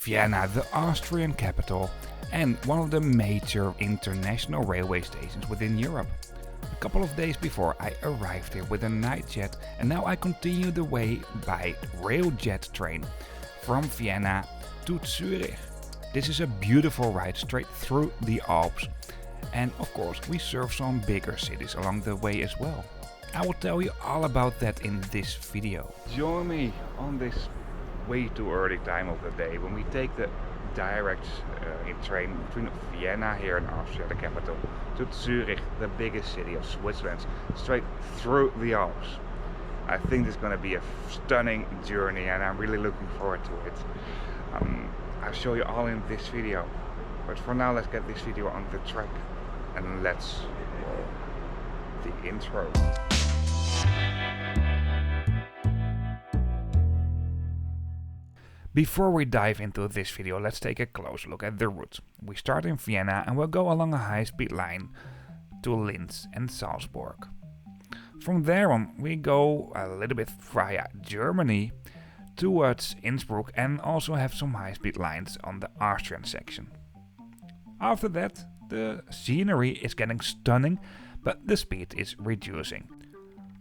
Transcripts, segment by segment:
Vienna, the Austrian capital, and one of the major international railway stations within Europe. A couple of days before I arrived here with a night jet, and now I continue the way by RailJet train from Vienna to Zürich. This is a beautiful ride straight through the Alps, and of course we serve some bigger cities along the way as well. I will tell you all about that in this video. Join me on this way too early time of the day when we take the direct train between Vienna here in Austria, the capital, to Zurich, the biggest city of Switzerland, straight through the Alps. I think this is going to be a stunning journey and I'm really looking forward to it. I'll show you all in this video, but for now let's get this video on the track and let's roll the intro. Before we dive into this video, let's take a close look at the route. We start in Vienna and we'll go along a high-speed line to Linz and Salzburg. From there on we go a little bit via Germany towards Innsbruck and also have some high-speed lines on the Austrian section. After that, the scenery is getting stunning, but the speed is reducing.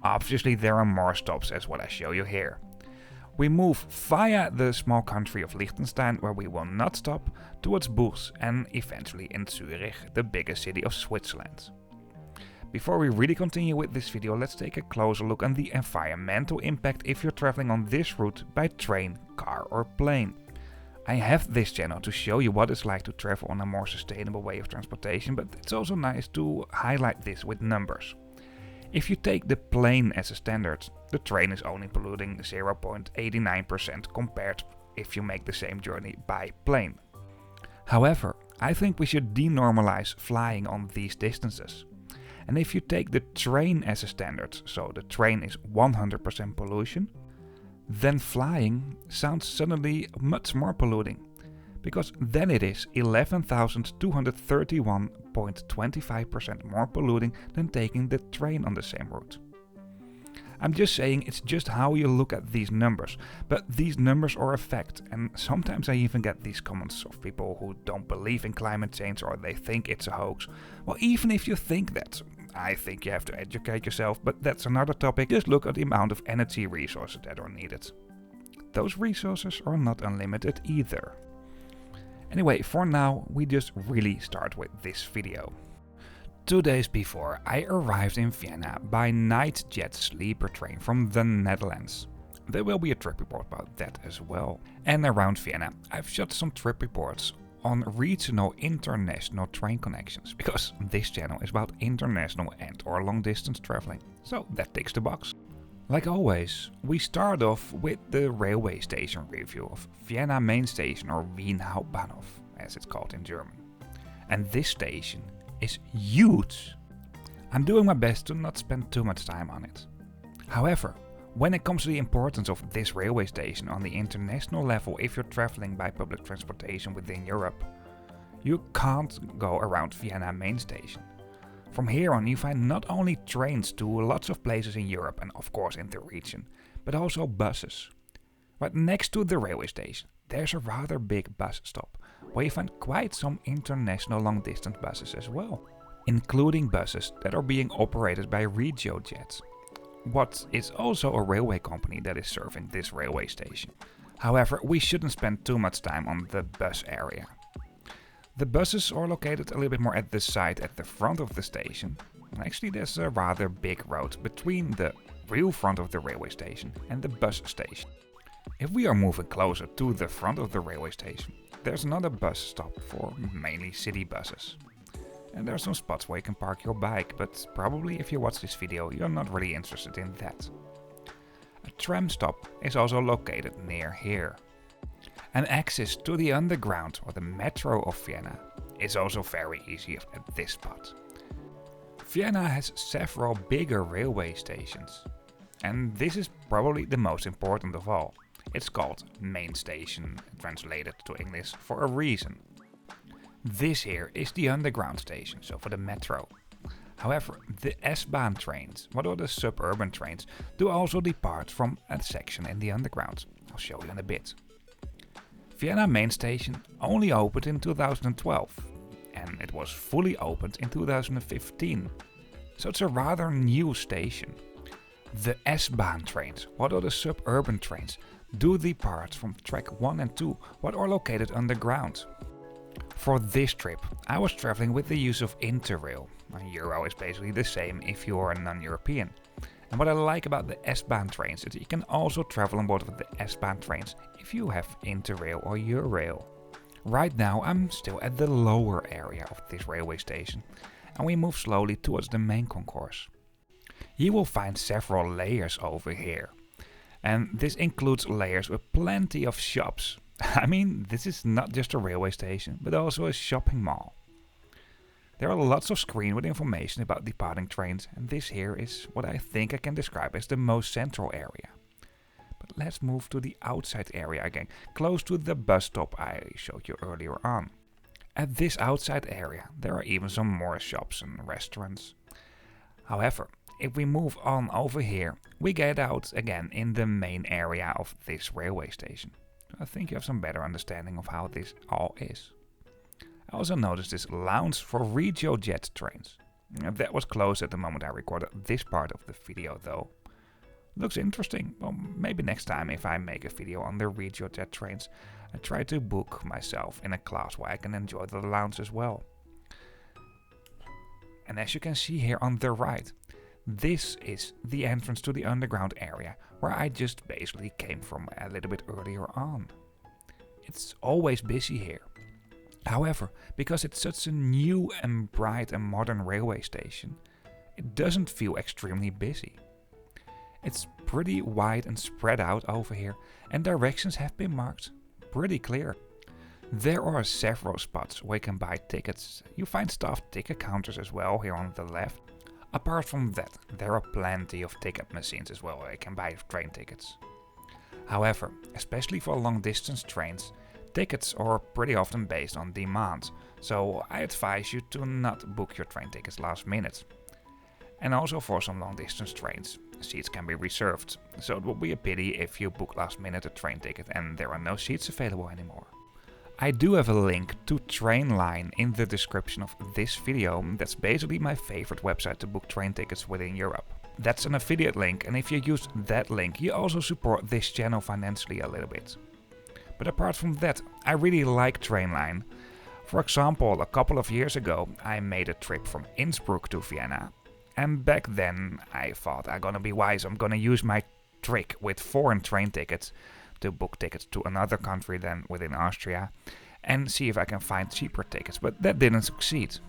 Obviously there are more stops as what I show you here. We move via the small country of Liechtenstein, where we will not stop, towards Bourg and eventually in Zürich, the biggest city of Switzerland. Before we really continue with this video, let's take a closer look at the environmental impact if you're traveling on this route by train, car or plane. I have this channel to show you what it's like to travel on a more sustainable way of transportation, but it's also nice to highlight this with numbers. If you take the plane as a standard, the train is only polluting 0.89% compared if you make the same journey by plane. However, I think we should denormalize flying on these distances. And if you take the train as a standard, so the train is 100% pollution, then flying sounds suddenly much more polluting. Because then it is 11,231.25% more polluting than taking the train on the same route. I'm just saying it's just how you look at these numbers, but these numbers are a fact, and sometimes I even get these comments of people who don't believe in climate change or they think it's a hoax. Well, even if you think that, I think you have to educate yourself, but that's another topic. Just look at the amount of energy resources that are needed. Those resources are not unlimited either. Anyway, for now, we just really start with this video. 2 days before, I arrived in Vienna by night jet sleeper train from the Netherlands. There will be a trip report about that as well. And around Vienna, I've shot some trip reports on regional international train connections, because this channel is about international and or long distance traveling. So that ticks the box. Like always, we start off with the railway station review of Vienna main station, or Wien Hauptbahnhof as it's called in German. And this station is huge. I'm doing my best to not spend too much time on it. However, when it comes to the importance of this railway station on the international level if you're traveling by public transportation within Europe, you can't go around Vienna main station. From here on you find not only trains to lots of places in Europe and of course in the region, but also buses. Right next to the railway station there's a rather big bus stop, where you find quite some international long distance buses as well, including buses that are being operated by RailJet, what is also a railway company that is serving this railway station. However, we shouldn't spend too much time on the bus area. The buses are located a little bit more at the side at the front of the station. Actually, there's a rather big road between the real front of the railway station and the bus station. If we are moving closer to the front of the railway station, there's another bus stop for mainly city buses. And there are some spots where you can park your bike, but probably if you watch this video you're not really interested in that. A tram stop is also located near here. And access to the underground or the metro of Vienna is also very easy at this spot. Vienna has several bigger railway stations, and this is probably the most important of all. It's called main station, translated to English, for a reason. This here is the underground station, so for the metro. However, the S-Bahn trains, what are the suburban trains, do also depart from a section in the underground. I'll show you in a bit. Vienna main station only opened in 2012 and it was fully opened in 2015, so it's a rather new station. The S-Bahn trains, what are the suburban trains, do depart from track 1 and 2, what are located underground. For this trip, I was traveling with the use of Interrail. Euro is basically the same if you are a non-European. And what I like about the S-Bahn trains is that you can also travel on board with the S-Bahn trains if you have Interrail or Eurail. Right now I'm still at the lower area of this railway station and we move slowly towards the main concourse. You will find several layers over here. And this includes layers with plenty of shops. I mean, this is not just a railway station, but also a shopping mall. There are lots of screens with information about departing trains, and this here is what I think I can describe as the most central area. But let's move to the outside area again, close to the bus stop I showed you earlier on. At this outside area, there are even some more shops and restaurants. However, if we move on over here, we get out again in the main area of this railway station. I think you have some better understanding of how this all is. I also noticed this lounge for RailJet trains. That was closed at the moment I recorded this part of the video though. Looks interesting. Well, maybe next time if I make a video on the RailJet trains, I try to book myself in a class where I can enjoy the lounge as well. And as you can see here on the right, this is the entrance to the underground area where I just basically came from a little bit earlier on. It's always busy here. However, because it's such a new and bright and modern railway station, it doesn't feel extremely busy. It's pretty wide and spread out over here and directions have been marked pretty clear. There are several spots where you can buy tickets. You find staffed ticket counters as well here on the left. Apart from that, there are plenty of ticket machines as well where you can buy train tickets. However, especially for long distance trains, tickets are pretty often based on demand, so I advise you to not book your train tickets last minute. And also for some long distance trains, seats can be reserved, so it would be a pity if you book last minute a train ticket and there are no seats available anymore. I do have a link to Trainline in the description of this video. That's basically my favorite website to book train tickets within Europe. That's an affiliate link, and if you use that link you also support this channel financially a little bit. But apart from that, I really like Trainline. For example, a couple of years ago I made a trip from Innsbruck to Vienna. And back then I thought I'm gonna be wise, I'm gonna use my trick with foreign train tickets to book tickets to another country than within Austria and see if I can find cheaper tickets, but that didn't succeed.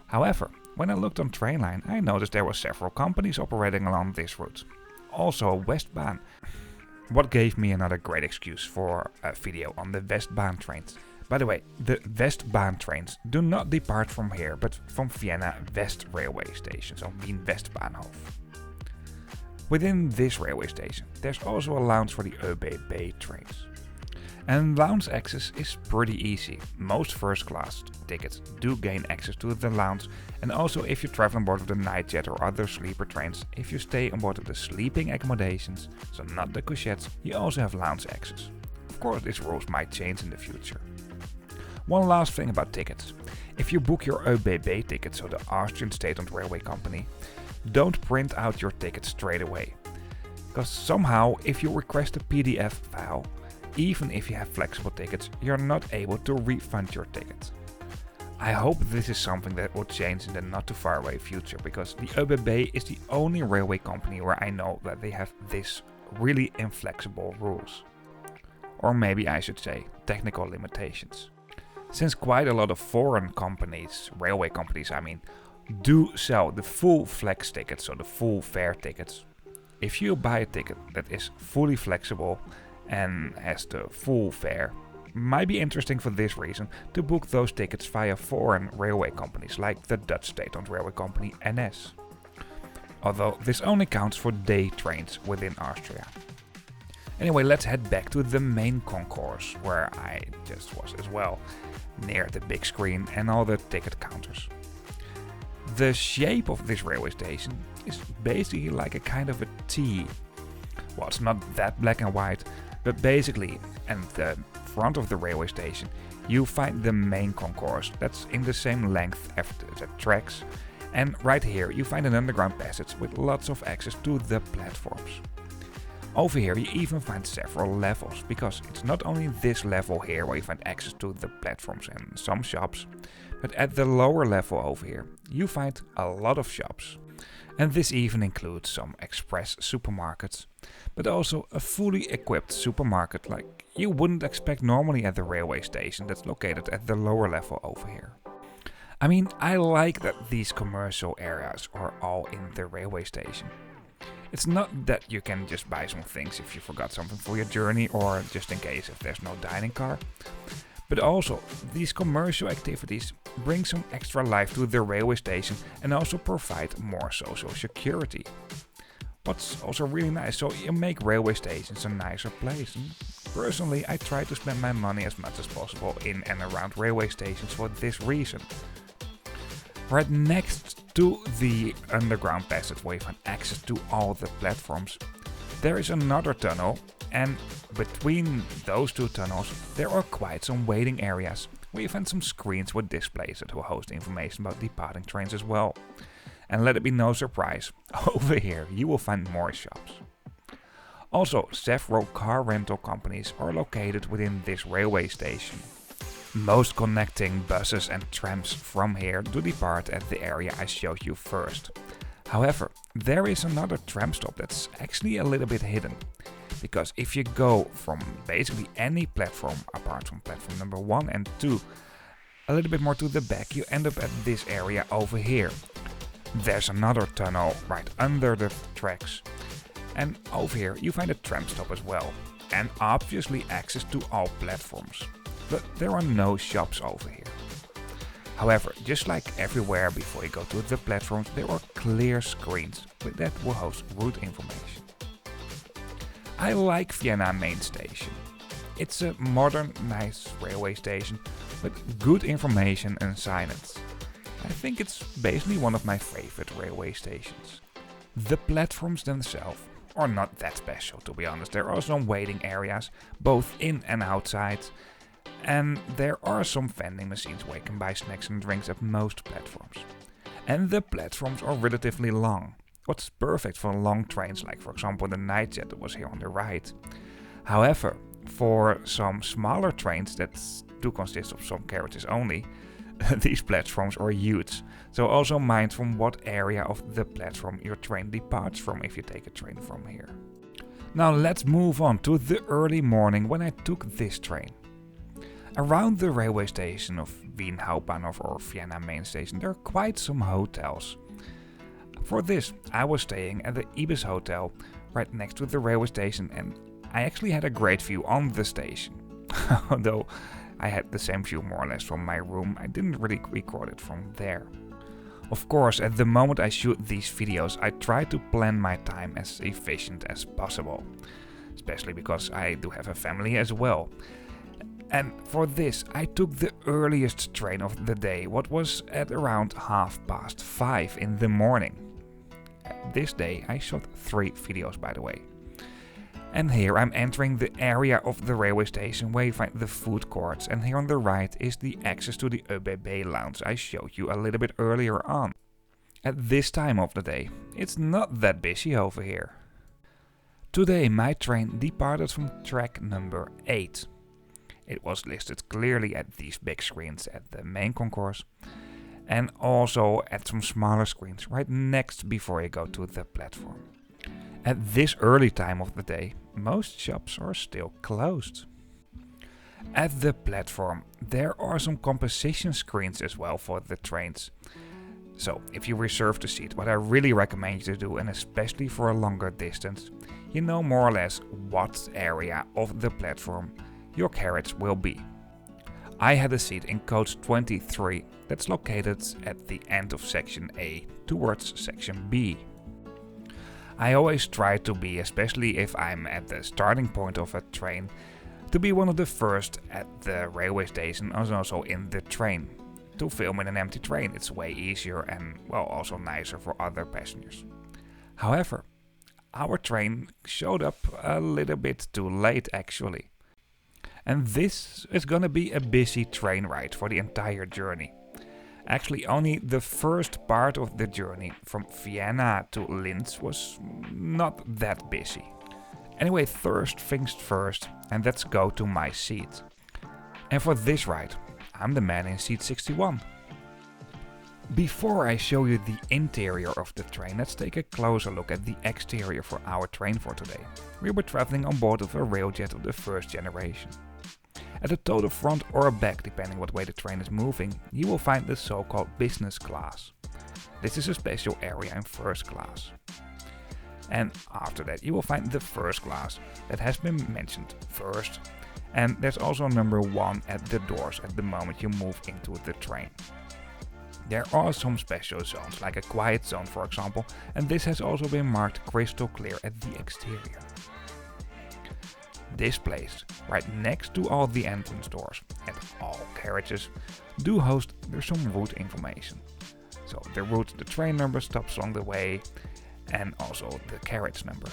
However, when I looked on Trainline I noticed there were several companies operating along this route. Also Westbahn. What gave me another great excuse for a video on the Westbahn trains. By the way, the Westbahn trains do not depart from here, but from Vienna West railway station, so Wien Hauptbahnhof. Within this railway station, there's also a lounge for the ÖBB trains. And lounge access is pretty easy. Most first class tickets do gain access to the lounge, and also if you travel on board of the NightJet or other sleeper trains, if you stay on board of the sleeping accommodations, so not the couchettes, you also have lounge access. Of course, these rules might change in the future. One last thing about tickets. If you book your ÖBB ticket, so the Austrian state-owned railway company, don't print out your ticket straight away. Because somehow, if you request a PDF file, even if you have flexible tickets, you're not able to refund your ticket. I hope this is something that will change in the not too far away future, because the ÖBB is the only railway company where I know that they have this really inflexible rules. Or maybe I should say technical limitations. Since quite a lot of foreign companies, railway companies I mean, do sell the full flex tickets, so the full fare tickets. If you buy a ticket that is fully flexible and has the full fare, might be interesting for this reason to book those tickets via foreign railway companies like the Dutch state-owned railway company NS. Although this only counts for day trains within Austria. Anyway, let's head back to the main concourse where I just was as well, near the big screen and all the ticket counters. The shape of this railway station is basically like a kind of a T. Well, it's not that black and white, but basically, and the front of the railway station, you find the main concourse that's in the same length as the tracks, and right here you find an underground passage with lots of access to the platforms. Over here you even find several levels, because it's not only this level here where you find access to the platforms and some shops, but at the lower level over here you find a lot of shops. And this even includes some express supermarkets, but also a fully equipped supermarket like you wouldn't expect normally at the railway station that's located at the lower level over here. I mean, I like that these commercial areas are all in the railway station. It's not that you can just buy some things if you forgot something for your journey or just in case if there's no dining car. But also, these commercial activities bring some extra life to the railway station and also provide more social security. What's also really nice, so you make railway stations a nicer place. And personally, I try to spend my money as much as possible in and around railway stations for this reason. Right next to the underground passage where you find access to all the platforms, there is another tunnel, and between those two tunnels there are quite some waiting areas where you find some screens with displays that will host information about departing trains as well. And let it be no surprise, over here you will find more shops. Also, several car rental companies are located within this railway station. Most connecting buses and trams from here do depart at the area I showed you first. However, there is another tram stop that's actually a little bit hidden. Because if you go from basically any platform apart from platform number 1 and 2, a little bit more to the back, you end up at this area over here. There's another tunnel right under the tracks. And over here you find a tram stop as well. And obviously access to all platforms. But there are no shops over here. However, just like everywhere before you go to the platforms, there are clear screens that will host route information. I like Vienna main station. It's a modern, nice railway station with good information and signage. I think it's basically one of my favorite railway stations. The platforms themselves are not that special, to be honest. There are some waiting areas, both in and outside. And there are some vending machines where you can buy snacks and drinks at most platforms. And the platforms are relatively long. What's perfect for long trains, like for example the RailJet that was here on the right. However, for some smaller trains that do consist of some carriages only, these platforms are huge. So also mind from what area of the platform your train departs from if you take a train from here. Now let's move on to the early morning when I took this train. Around the railway station of Wien Hauptbahnhof or Vienna main station there are quite some hotels. For this I was staying at the Ibis Hotel right next to the railway station, and I actually had a great view on the station. Although I had the same view more or less from my room, I didn't really record it from there. Of course, at the moment I shoot these videos I try to plan my time as efficient as possible. Especially because I do have a family as well. And for this I took the earliest train of the day, what was at around 5:30 in the morning. This day I shot 3 videos, by the way. And here I'm entering the area of the railway station where you find the food courts, and here on the right is the access to the ÖBB lounge I showed you a little bit earlier on. At this time of the day it's not that busy over here. Today my train departed from track number 8. It was listed clearly at these big screens at the main concourse and also at some smaller screens right next before you go to the platform. At this early time of the day, most shops are still closed. At the platform there are some composition screens as well for the trains. So if you reserve the seat, what I really recommend you to do, and especially for a longer distance, you know more or less what area of the platform your carriage will be. I had a seat in coach 23 that's located at the end of section A towards section B. I always try to be, especially if I'm at the starting point of a train, to be one of the first at the railway station and also in the train. To film in an empty train, it's way easier and well also nicer for other passengers. However, our train showed up a little bit too late actually. And this is gonna be a busy train ride for the entire journey. Actually, only the first part of the journey from Vienna to Linz was not that busy. Anyway, first things first, and let's go to my seat. And for this ride, I'm the man in seat 61. Before I show you the interior of the train, let's take a closer look at the exterior for our train for today. We were traveling on board of a RailJet of the first generation. At the total front or back, depending what way the train is moving, you will find the so-called business class. This is a special area in first class. And after that you will find the first class that has been mentioned first. And there's also number 1 at the doors at the moment you move into the train. There are some special zones, like a quiet zone for example, and this has also been marked crystal clear at the exterior. This place, right next to all the entrance doors and all carriages, do host some route information. So the route, the train number, stops along the way, and also the carriage number.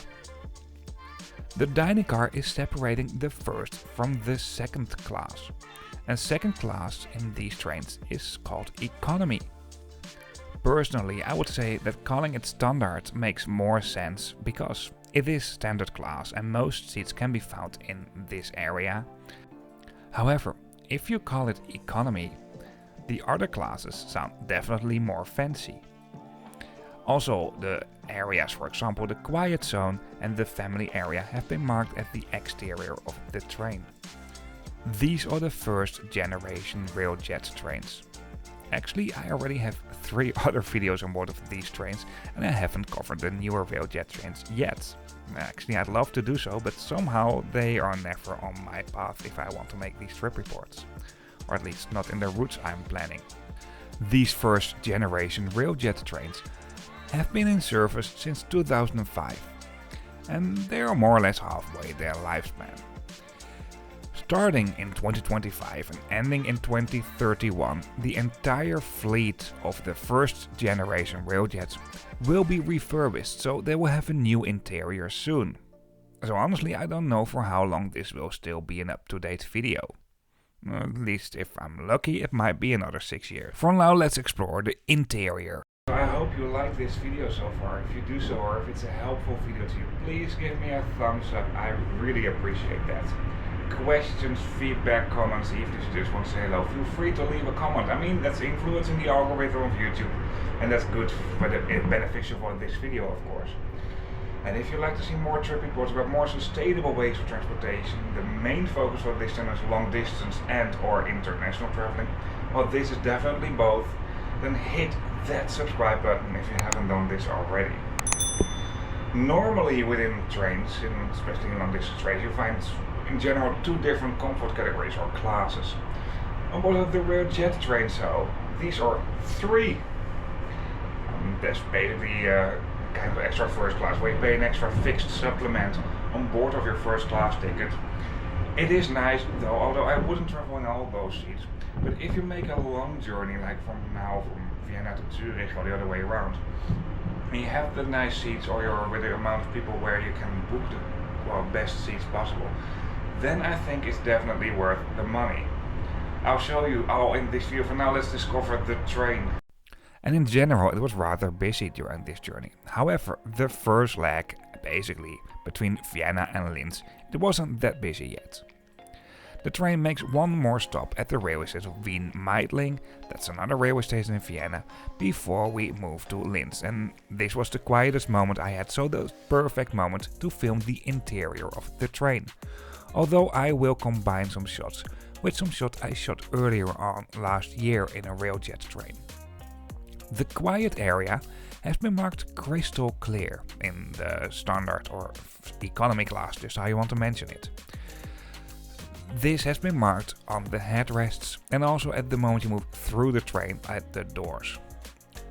The dining car is separating the first from the second class. And second class in these trains is called economy. Personally, I would say that calling it standard makes more sense because it is standard class and most seats can be found in this area. However, if you call it economy, the other classes sound definitely more fancy. Also, the areas, for example the quiet zone and the family area, have been marked at the exterior of the train. These are the first generation RailJet trains. Actually, I already have 3 other videos on board of these trains and I haven't covered the newer RailJet trains yet. Actually, I'd love to do so, but somehow they are never on my path if I want to make these trip reports. Or at least not in the routes I'm planning. These first generation RailJet trains have been in service since 2005 and they are more or less halfway their lifespan. Starting in 2025 and ending in 2031, the entire fleet of the first generation RailJets will be refurbished, so they will have a new interior soon. So honestly, I don't know for how long this will still be an up-to-date video. At least if I'm lucky, it might be another 6 years. For now, let's explore the interior. I hope you like this video so far. If you do so, or if it's a helpful video to you, please give me a thumbs up. I really appreciate that. Questions, feedback, comments, even if you just want to say hello, feel free to leave a comment. I mean, that's influencing the algorithm of YouTube and that's good for beneficial for this video, of course. And if you'd like to see more trip reports about more sustainable ways of transportation, the main focus of this channel is long distance and or international traveling, well, this is definitely both, then hit that subscribe button if you haven't done this already. Normally within trains, especially in long distance trains, you find in general 2 different comfort categories or classes. On board of the RailJet trains, so these are 3. That's basically kind of extra first class, where you pay an extra fixed supplement on board of your first class ticket. It is nice though, although I wouldn't travel in all those seats. But if you make a long journey, like from Vienna to Zürich or the other way around, and you have the nice seats or you're with the amount of people where you can book the best seats possible, then I think it's definitely worth the money. I'll show you all in this video. For now, let's discover the train. And in general, it was rather busy during this journey. However, the first leg, basically between Vienna and Linz, it wasn't that busy yet. The train makes one more stop at the railway station of Wien Hbf, that's another railway station in Vienna, before we move to Linz. And this was the quietest moment I had, so the perfect moment to film the interior of the train. Although I will combine some shots with some shots I shot earlier on last year in a RailJet train. The quiet area has been marked crystal clear in the standard or economy class, just how you want to mention it. This has been marked on the headrests and also at the moment you move through the train at the doors.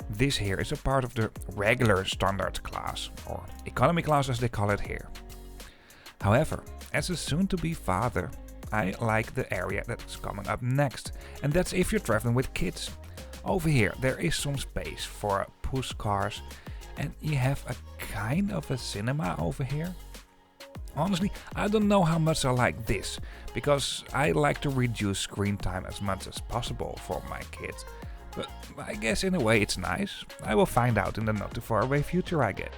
This here is a part of the regular standard class, or economy class as they call it here. However, as a soon-to-be father, I like the area that's coming up next, and that's if you're traveling with kids. Over here there is some space for push cars and you have a kind of a cinema over here. Honestly, I don't know how much I like this, because I like to reduce screen time as much as possible for my kids. But I guess in a way it's nice. I will find out in the not too far away future, I guess.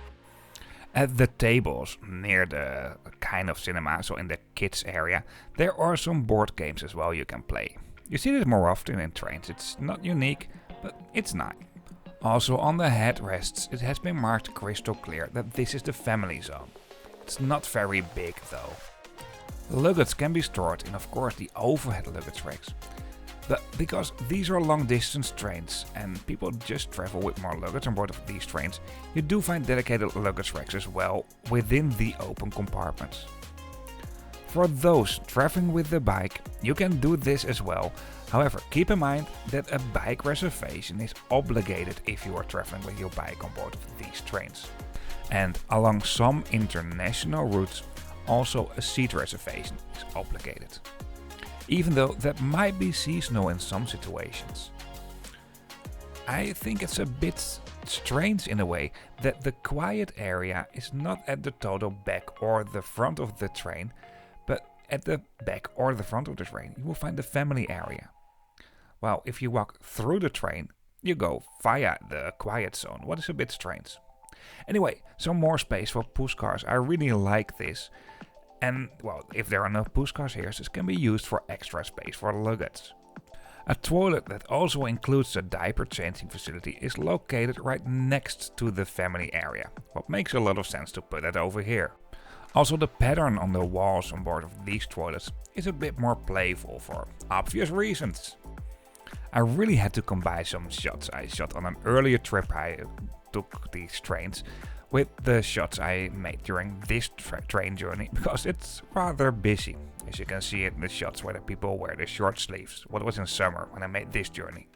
At the tables near the kind of cinema, so in the kids area, there are some board games as well you can play. You see this more often in trains. It's not unique, but it's nice. Also on the headrests, it has been marked crystal clear that this is the family zone. It's not very big though. Luggage can be stored in, of course, the overhead luggage racks. But because these are long distance trains and people just travel with more luggage on board of these trains, you do find dedicated luggage racks as well within the open compartments. For those traveling with the bike, you can do this as well. However, keep in mind that a bike reservation is obligated if you are traveling with your bike on board of these trains. And along some international routes, also a seat reservation is obligated. Even though that might be seasonal in some situations. I think it's a bit strange in a way that the quiet area is not at the total back or the front of the train, but at the back or the front of the train you will find the family area. Well, if you walk through the train, you go via the quiet zone, what is a bit strange. Anyway, some more space for push cars. I really like this. And, well, if there are no push cars here, this can be used for extra space for luggage. A toilet that also includes a diaper changing facility is located right next to the family area, what makes a lot of sense to put it over here. Also, the pattern on the walls on board of these toilets is a bit more playful for obvious reasons. I really had to combine some shots I shot on an earlier trip I took these trains with the shots I made during this train journey, because it's rather busy. As you can see in the shots where the people wear the short sleeves, what was in summer when I made this journey.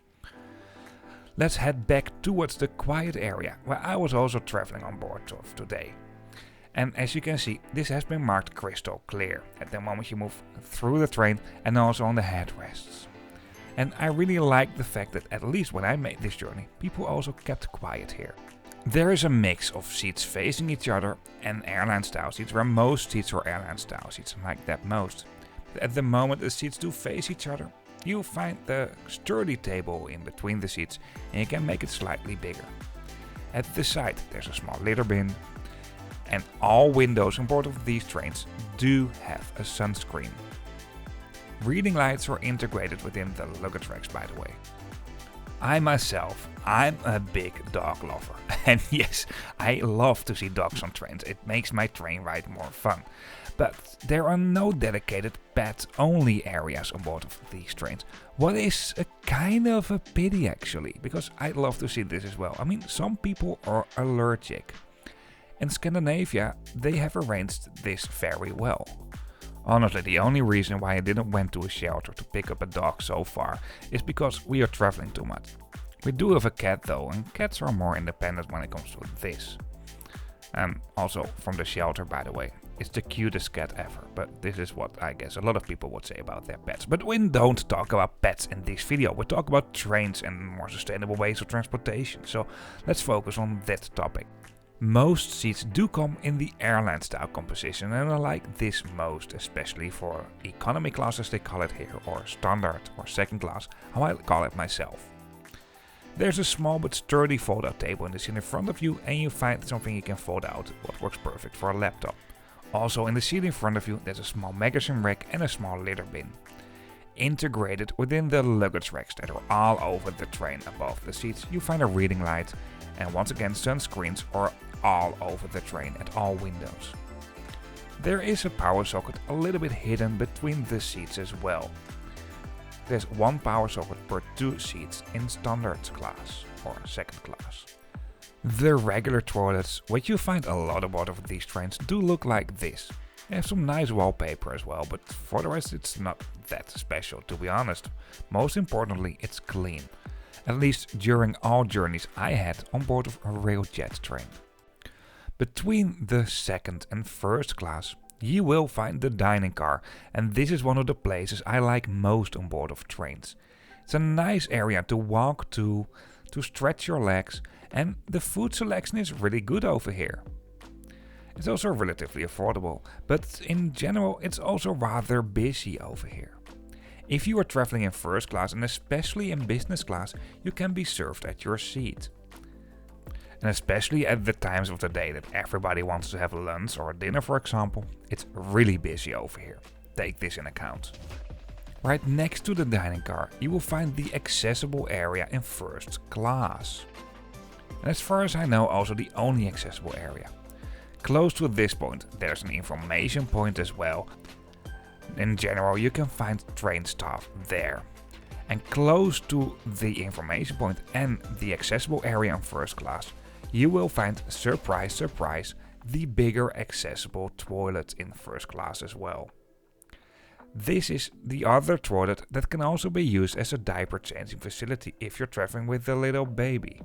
Let's head back towards the quiet area, where I was also traveling on board of today. And as you can see, this has been marked crystal clear at the moment you move through the train and also on the headrests. And I really like the fact that at least when I made this journey, people also kept quiet here. There is a mix of seats facing each other and airline style seats, where most seats are airline style seats, like that most. But at the moment the seats do face each other, you'll find the sturdy table in between the seats and you can make it slightly bigger. At the side there's a small litter bin, and all windows on board of these trains do have a sunscreen. Reading lights are integrated within the luggage racks, by the way. I'm a big dog lover. And yes, I love to see dogs on trains. It makes my train ride more fun. But there are no dedicated pet-only areas on board of these trains. What is a kind of a pity actually, because I'd love to see this as well. I mean, some people are allergic. In Scandinavia, they have arranged this very well. Honestly, the only reason why I didn't went to a shelter to pick up a dog so far is because we are traveling too much. We do have a cat though, and cats are more independent when it comes to this. Also from the shelter, by the way. It's the cutest cat ever, but this is what I guess a lot of people would say about their pets. But we don't talk about pets in this video, we talk about trains and more sustainable ways of transportation. So let's focus on that topic. Most seats do come in the airline style composition, and I like this most, especially for economy class as they call it here, or standard or second class, how I call it myself. There's a small but sturdy fold-out table in the seat in front of you, and you find something you can fold out, what works perfect for a laptop. Also in the seat in front of you there's a small magazine rack and a small litter bin. Integrated within the luggage racks that are all over the train above the seats, you find a reading light, and once again sunscreens are all over the train at all windows. There is a power socket a little bit hidden between the seats as well. There's one power socket per 2 seats in standard class or second class. The regular toilets, which you find a lot aboard of these trains, do look like this. They have some nice wallpaper as well, but for the rest it's not that special, to be honest. Most importantly, it's clean. At least during all journeys I had on board of a RailJet train. Between the second and first class, you will find the dining car, and this is one of the places I like most on board of trains. It's a nice area to walk to stretch your legs, and the food selection is really good over here. It's also relatively affordable, but in general it's also rather busy over here. If you are traveling in first class and especially in business class, you can be served at your seat. And especially at the times of the day that everybody wants to have lunch or dinner, for example, it's really busy over here. Take this in account. Right next to the dining car, you will find the accessible area in first class. And as far as I know, also the only accessible area. Close to this point, there's an information point as well. In general, you can find train staff there. And close to the information point and the accessible area in first class, you will find, surprise, surprise, the bigger accessible toilet in first class as well. This is the other toilet that can also be used as a diaper changing facility if you're traveling with a little baby.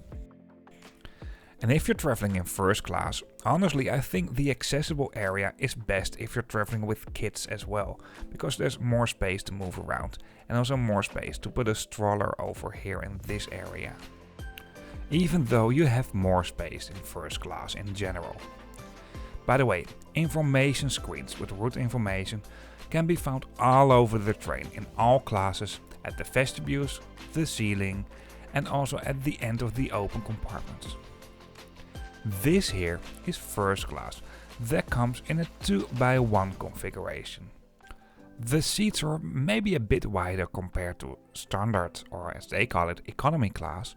And if you're traveling in first class, honestly I think the accessible area is best if you're traveling with kids as well, because there's more space to move around and also more space to put a stroller over here in this area. Even though you have more space in first class in general. By the way, information screens with route information can be found all over the train in all classes, at the vestibules, the ceiling and also at the end of the open compartments. This here is first class, that comes in a 2x1 configuration. The seats are maybe a bit wider compared to standard, or as they call it, economy class.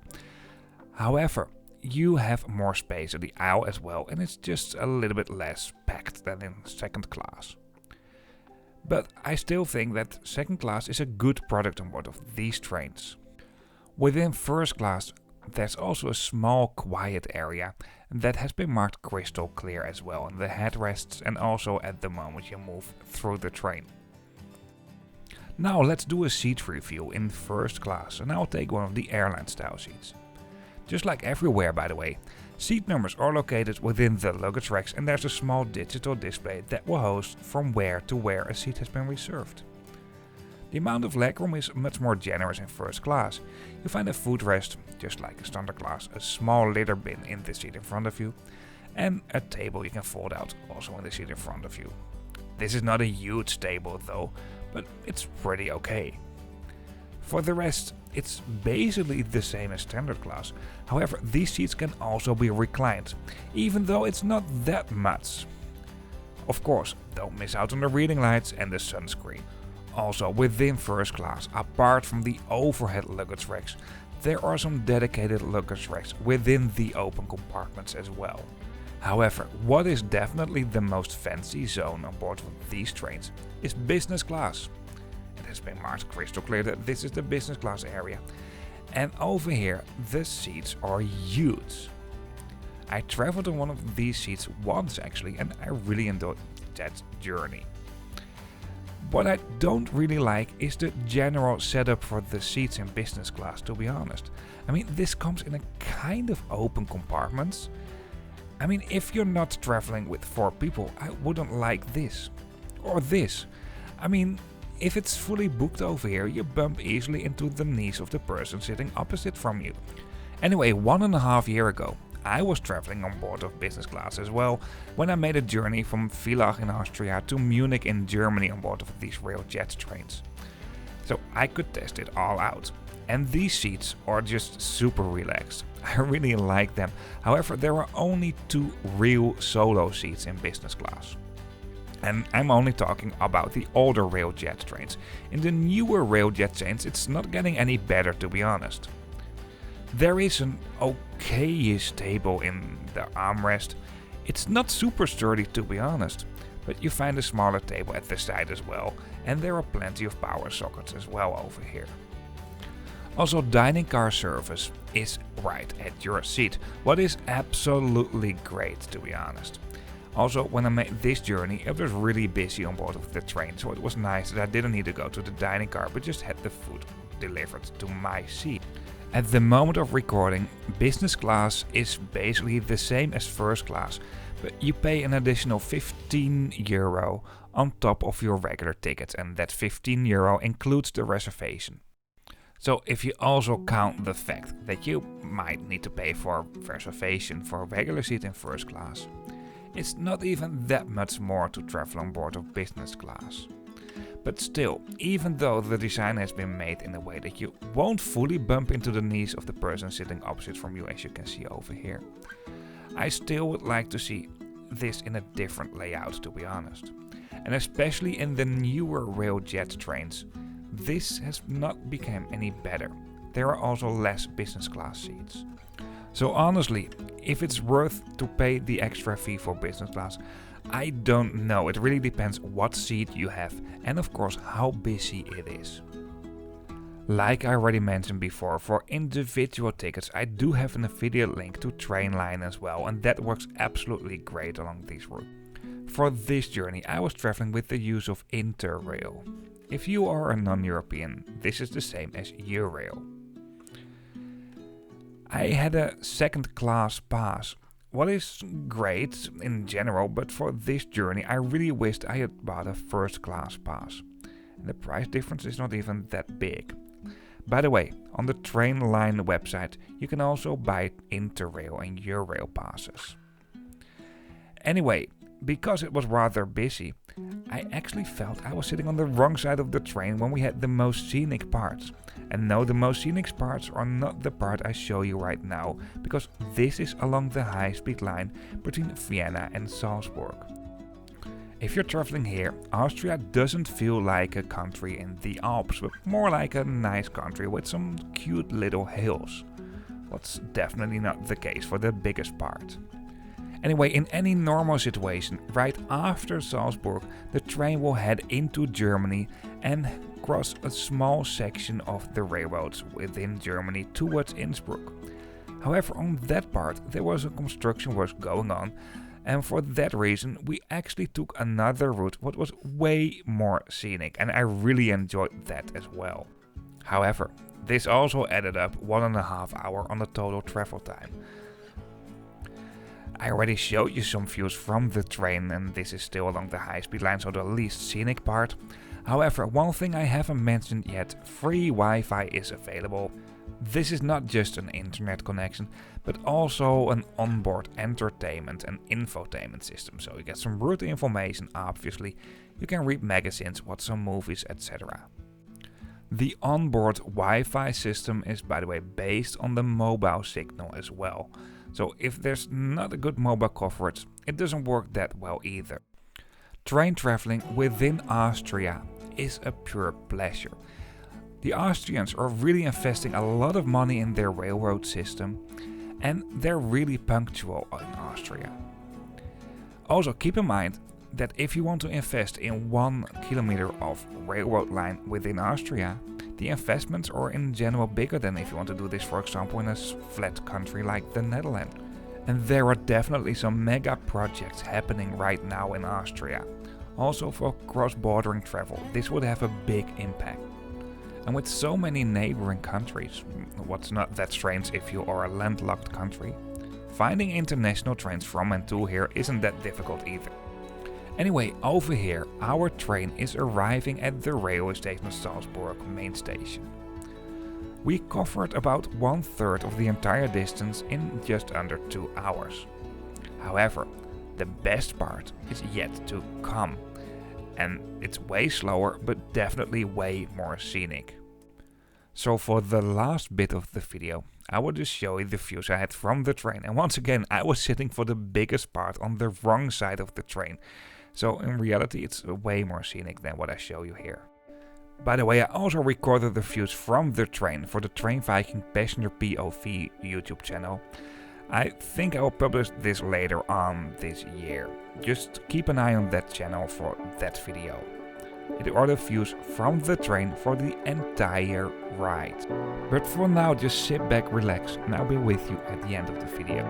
However, you have more space in the aisle as well, and it's just a little bit less packed than in second class. But I still think that second class is a good product on board of these trains. Within first class, there's also a small quiet area that has been marked crystal clear as well in the headrests and also at the moment you move through the train. Now let's do a seat review in first class, and I'll take one of the airline style seats. Just like everywhere, by the way, seat numbers are located within the luggage racks and there's a small digital display that will host from where to where a seat has been reserved. The amount of legroom is much more generous in first class. You find a footrest, just like a standard class, a small litter bin in the seat in front of you, and a table you can fold out also in the seat in front of you. This is not a huge table though, but it's pretty okay. For the rest, it's basically the same as standard class. However, these seats can also be reclined, even though it's not that much. Of course, don't miss out on the reading lights and the sunscreen. Also, within first class, apart from the overhead luggage racks, there are some dedicated luggage racks within the open compartments as well. However, what is definitely the most fancy zone on board of these trains is business class. It has been marked crystal clear that this is the business class area. And over here, the seats are huge. I traveled on one of these seats once actually, and I really enjoyed that journey. What I don't really like is the general setup for the seats in business class, to be honest. I mean, this comes in a kind of open compartments. I mean, if you're not traveling with 4 people, I wouldn't like this. Or this. I mean, if it's fully booked over here, you bump easily into the knees of the person sitting opposite from you. Anyway, 1.5 years ago, I was traveling on board of business class as well, when I made a journey from Villach in Austria to Munich in Germany on board of these RailJet trains. So I could test it all out. And these seats are just super relaxed. I really like them. However, there are only 2 real solo seats in business class. And I'm only talking about the older RailJet trains. In the newer RailJet trains, it's not getting any better, to be honest. There is an okayish table in the armrest. It's not super sturdy, to be honest, but you find a smaller table at the side as well, and there are plenty of power sockets as well over here. Also, dining car service is right at your seat, what is absolutely great, to be honest. Also, when I made this journey, it was really busy on board of the train, so it was nice that I didn't need to go to the dining car, but just had the food delivered to my seat. At the moment of recording, business class is basically the same as first class, but you pay an additional €15 on top of your regular ticket, and that €15 includes the reservation. So if you also count the fact that you might need to pay for reservation for a regular seat in first class, It's not even that much more to travel on board of business class. But still, even though the design has been made in a way that you won't fully bump into the knees of the person sitting opposite from you, as you can see over here, I still would like to see this in a different layout, to be honest. And especially in the newer RailJet trains, this has not become any better. There are also less business class seats. So honestly, if it's worth to pay the extra fee for business class, I don't know. It really depends what seat you have and of course how busy it is. Like I already mentioned before, for individual tickets I do have an affiliate link to Trainline as well, and that works absolutely great along these routes. For this journey I was traveling with the use of Interrail. If you are a non-European, this is the same as Eurail. I had a second class pass, what is great in general, but for this journey I really wished I had bought a first class pass. And the price difference is not even that big. By the way, on the Trainline website you can also buy Interrail and Eurail passes. Anyway, because it was rather busy, I actually felt I was sitting on the wrong side of the train when we had the most scenic parts. And no, the most scenic parts are not the part I show you right now, because this is along the high-speed line between Vienna and Salzburg. If you're traveling here, Austria doesn't feel like a country in the Alps, but more like a nice country with some cute little hills. What's definitely not the case for the biggest part. Anyway, in any normal situation, right after Salzburg, the train will head into Germany and cross a small section of the railroads within Germany towards Innsbruck. However, on that part there was a construction work going on, and for that reason we actually took another route what was way more scenic, and I really enjoyed that as well. However, this also added up 1.5 hours on the total travel time. I already showed you some views from the train, and this is still along the high-speed line, so the least scenic part. However, one thing I haven't mentioned yet, free Wi-Fi is available. This is not just an internet connection, but also an onboard entertainment and infotainment system, so you get some route information obviously, you can read magazines, watch some movies, etc. The onboard Wi-Fi system is, by the way, based on the mobile signal as well. So if there's not a good mobile coverage, it doesn't work that well either. Train traveling within Austria is a pure pleasure. The Austrians are really investing a lot of money in their railroad system, and they're really punctual in Austria. Also keep in mind that if you want to invest in 1 kilometer of railroad line within Austria, the investments are in general bigger than if you want to do this, for example, in a flat country like the Netherlands. And there are definitely some mega projects happening right now in Austria. Also for cross-bordering travel, this would have a big impact. And with so many neighboring countries, what's not that strange if you are a landlocked country, finding international trains from and to here isn't that difficult either. Anyway, over here, our train is arriving at the railway station of Salzburg main station. We covered about 1/3 of the entire distance in just under 2 hours. However, the best part is yet to come, and it's way slower but definitely way more scenic. So for the last bit of the video, I will just show you the views I had from the train, and once again I was sitting for the biggest part on the wrong side of the train. So in reality it's way more scenic than what I show you here. By the way, I also recorded the views from the train for the Trainviking Passenger POV YouTube channel. I think I will publish this later on this year. Just keep an eye on that channel for that video. It are the views from the train for the entire ride. But for now, just sit back, relax, and I'll be with you at the end of the video.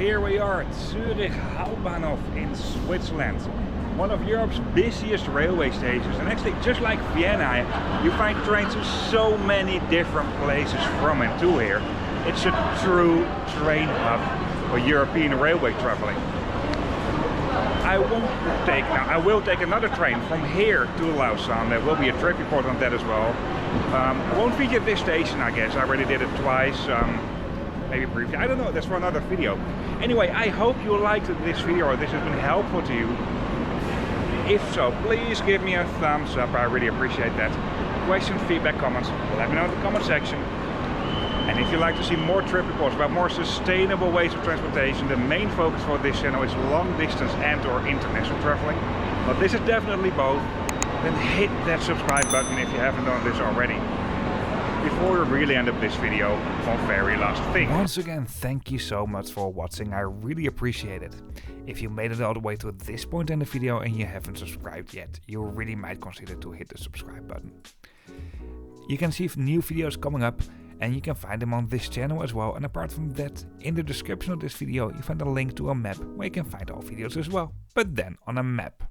Here we are at Zürich Hauptbahnhof in Switzerland, one of Europe's busiest railway stations, and actually just like Vienna, you find trains to so many different places from and to here. It's a true train hub for European railway traveling. I will take another train from here to Lausanne. There will be a trip report on that as well. I won't feature this station, I guess. I already did it twice, maybe briefly. I don't know, that's for another video. Anyway, I hope you liked this video or this has been helpful to you. If so, please give me a thumbs up. I really appreciate that. Questions, feedback, comments, let me know in the comment section. And if you'd like to see more trip reports about more sustainable ways of transportation, the main focus for this channel is long distance and or international traveling. But this is definitely both. Then hit that subscribe button if you haven't done this already. Before we really end up this video, one very last thing. Once again, thank you so much for watching. I really appreciate it. If you made it all the way to this point in the video and you haven't subscribed yet, you really might consider to hit the subscribe button. You can see new videos coming up and you can find them on this channel as well. And apart from that, in the description of this video you find a link to a map where you can find all videos as well, but then on a map.